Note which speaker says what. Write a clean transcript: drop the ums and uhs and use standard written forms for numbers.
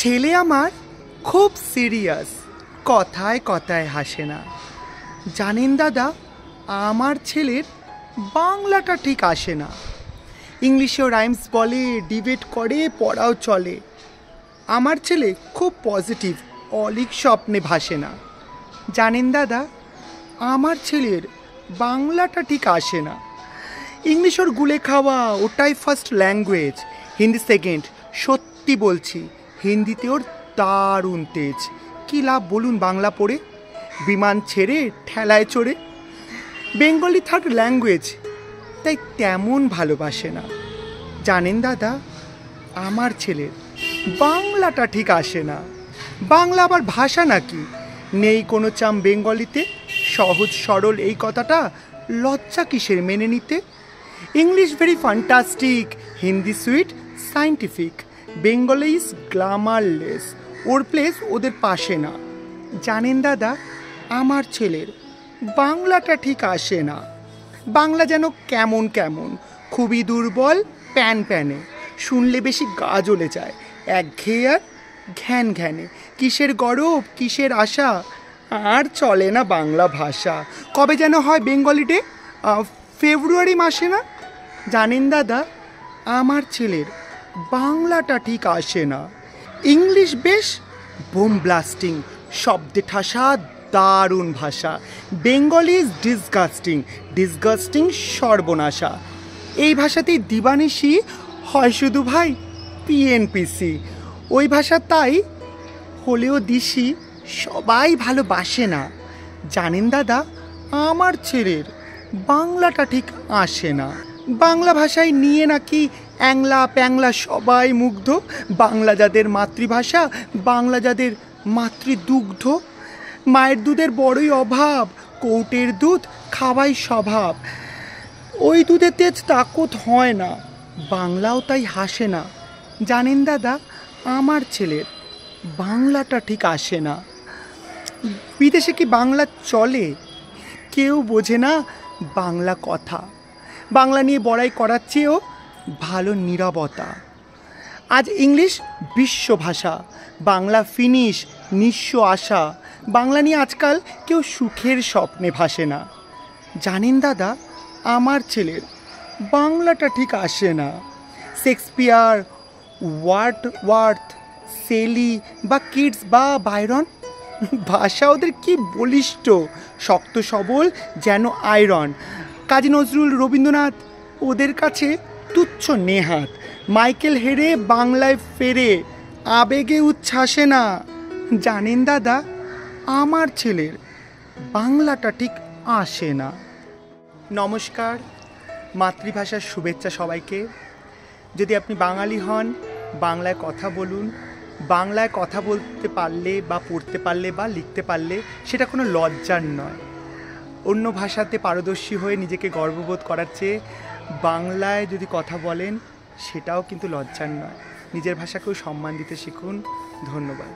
Speaker 1: ছেলে আমার খুব সিরিয়াস, কথায় কথায় হাসে না। জানেন দাদা, আমার ছেলের বাংলাটা ঠিক আসে না। ইংলিশেও রাইমস বলে, ডিবেট করে, পড়াও চলে। আমার ছেলে খুব পজিটিভ, অলিক স্বপ্নে ভাসে না। জানেন দাদা, আমার ছেলের বাংলাটা ঠিক আসে না। ইংলিশ ওর গুলে খাওয়া, ওটাই ফার্স্ট ল্যাঙ্গুয়েজ, হিন্দি সেকেন্ড। সত্যি বলছি, হিন্দিতে ওর দারুণ তেজ। কী লাভ বলুন বাংলা পড়ে? বিমান ছেড়ে ঠেলায় চড়ে। বেঙ্গলি থার্ড ল্যাঙ্গুয়েজ, তাই তেমন ভালোবাসে না। জানেন দাদা, আমার ছেলের বাংলাটা ঠিক আসে না। বাংলা আবার ভাষা নাকি? নেই কোনো চাম বেঙ্গলিতে? সহজ সরল এই কথাটা লজ্জা কিসের মেনে নিতে? English very fantastic, Hindi sweet scientific, Bengali is glamourless, or place ওদের পাশে না। জানেন দাদা, আমার ছেলের বাংলাটা ঠিক আসে না। বাংলা যেন কেমন কেমন, খুবই দুর্বল, প্যান প্যানে, শুনলে বেশি গা জ্বলে যায়, একঘেয়ে আর ঘ্যান ঘ্যানে। কিসের গরব, কিসের আশা, আর চলে না বাংলা ভাষা। কবে যেন হয় বেঙ্গলি ডে? ফেব্রুয়ারি মাসে না? জানেন দাদা, আমার ছেলের বাংলাটা ঠিক আসে না। ইংলিশ বেশ বোম ব্লাস্টিং, শব্দে ঠাসা, দারুণ ভাষা। বেঙ্গলি ইজ ডিসগাস্টিং, ডিসগাস্টিং সর্বনাশা। এই ভাষাতেই দিবানিশি হয় শুধু ভাই পিএনপিসি। ওই ভাষা তাই হলেও দিশি সবাই ভালোবাসে না। জানেন দাদা, আমার ছেলের বাংলাটা ঠিক আসে না। বাংলা ভাষায় নিয়ে নাকি অ্যাংলা প্যাংলা সবাই মুগ্ধ। বাংলা যাদের মাতৃভাষা, বাংলা যাদের মাতৃদুগ্ধ। মায়ের দুধের বড়ই অভাব, কৌটের দুধ খাওয়াই স্বভাব। ওই দুধে তেজ তাকত হয় না, বাংলাও তাই হাসে না। জানেন দাদা, আমার ছেলের বাংলাটা ঠিক আসে না। বিদেশে কি বাংলা চলে? কেউ বোঝে না বাংলা কথা। বাংলা নিয়ে বড়াই করার চেয়েও ভালো নীরবতা। আজ ইংলিশ বিশ্ব ভাষা, বাংলা ফিনিশ, নিঃস্ব আশা। বাংলা নিয়ে আজকাল কেউ সুখের স্বপ্নে ভাসে না। জানেন দাদা, আমার ছেলের বাংলাটা ঠিক আসে না। শেক্সপিয়ার, ওয়ার্ডওয়ার্থ, শেলি বা কিডস বা বাইরন, ভাষা ওদের কি বলিষ্ঠ, শক্ত সবল যেন আয়রন। কাজী নজরুল, রবীন্দ্রনাথ ওদের কাছে তুচ্ছ নেহাত। মাইকেল হেরে বাংলায় ফেরে, আবেগে উচ্ছ্বাসে না। জানেন দাদা, আমার ছেলের বাংলাটা ঠিক আসে না। নমস্কার, মাতৃভাষার শুভেচ্ছা সবাইকে। যদি আপনি বাঙালি হন, বাংলায় কথা বলুন। বাংলায় কথা বলতে পারলে বা পড়তে পারলে বা লিখতে পারলে সেটা কোনো লজ্জার নয়। অন্য ভাষাতে পারদর্শী হয়ে নিজেকে গর্ববোধ করার চেয়ে বাংলায় যদি কথা বলেন সেটাও কিন্তু লজ্জার নয়। নিজের ভাষাকেও সম্মান দিতে শিখুন। ধন্যবাদ।